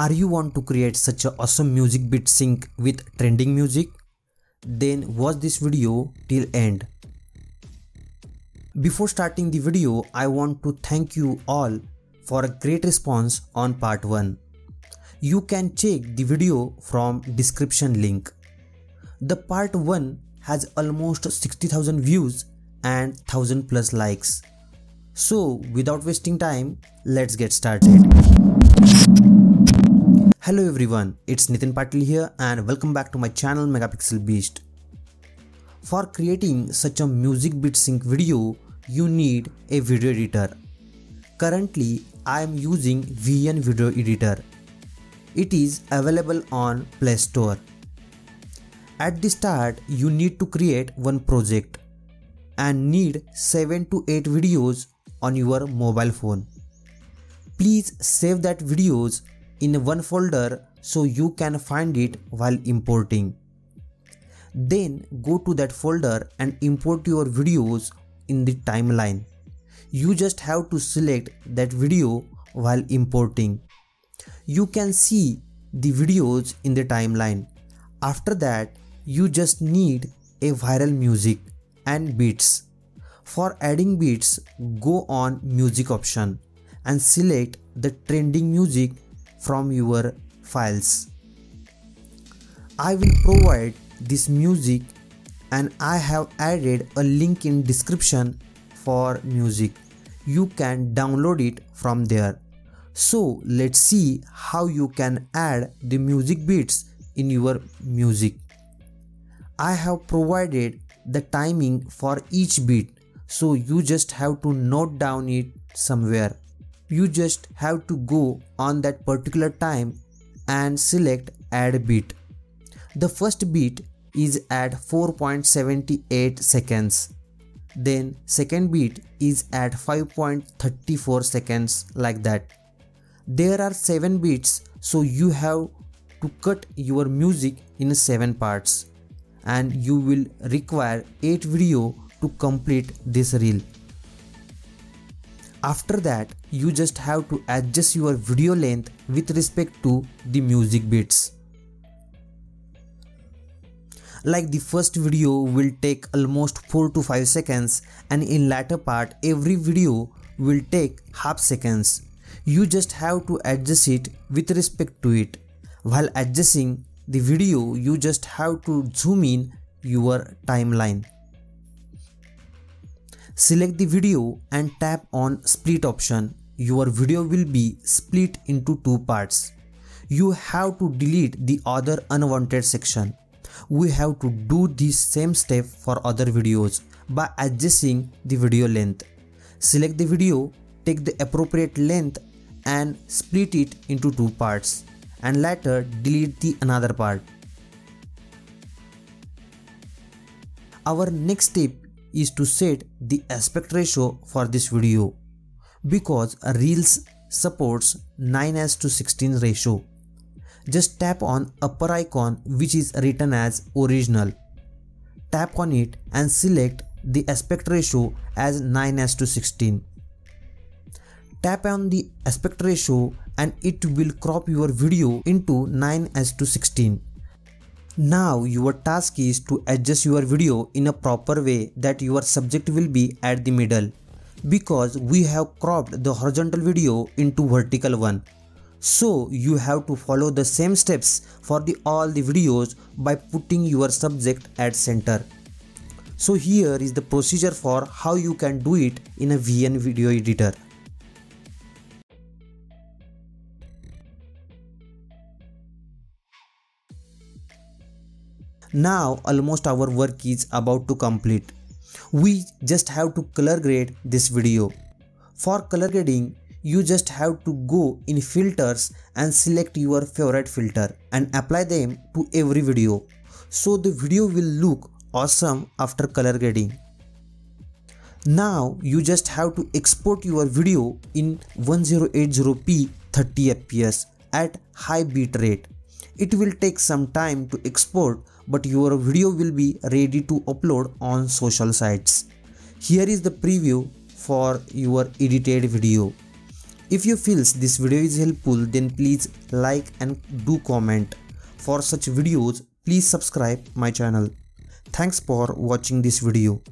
Are you want to create such a awesome music beat sync with trending music? Then watch this video till end. Before starting the video, I want to thank you all for a great response on part 1. You can check the video from description link. The part 1 has almost 60,000 views and 1000 plus likes. So without wasting time, let's get started. Hello everyone, it's Nitin Patil here and welcome back to my channel Megapixel Beast. For creating such a music beat sync video, you need a video editor. Currently, I am using VN Video Editor. It is available on Play Store. At the start, you need to create one project and need 7 to 8 videos on your mobile phone. Please save that videos in one folder so you can find it while importing. Then go to that folder and import your videos in the timeline. You just have to select that video while importing. You can see the videos in the timeline. After that, you just need a viral music and beats. For adding beats, go on music option and select the trending music from your files. I will provide this music and I have added a link in description for music. You can download it from there. So let's see how you can add the music beats in your music. I have provided the timing for each beat, so you just have to note down it somewhere. You just have to go on that particular time and select add beat. The first beat is at 4.78 seconds. Then second beat is at 5.34 seconds, like that. There are 7 beats, so you have to cut your music in 7 parts and you will require 8 video to complete this reel. After that, you just have to adjust your video length with respect to the music beats. Like the first video will take almost 4 to 5 seconds and in latter part every video will take half seconds. You just have to adjust it with respect to it. While adjusting the video, you just have to zoom in your timeline. Select the video and tap on split option. Your video will be split into 2 parts. You have to delete the other unwanted section. We have to do this same step for other videos by adjusting the video length. Select the video, take the appropriate length and split it into 2 parts and later delete the another part. Our next step is to set the aspect ratio for this video because Reels supports 9:16 ratio. Just tap on upper icon which is written as original. Tap on it and select the aspect ratio as 9:16. Tap on the aspect ratio and it will crop your video into 9:16. Now your task is to adjust your video in a proper way that your subject will be at the middle, because we have cropped the horizontal video into vertical one. So you have to follow the same steps for all the videos by putting your subject at center. So here is the procedure for how you can do it in a VN Video Editor. Now almost our work is about to complete. We just have to color grade this video. For color grading, you just have to go in filters and select your favorite filter and apply them to every video. So the video will look awesome after color grading. Now you just have to export your video in 1080p 30 fps at high bit rate. It will take some time to export, but your video will be ready to upload on social sites. Here is the preview for your edited video. If you feel this video is helpful, then please like and do comment. For such videos, please subscribe my channel. Thanks for watching this video.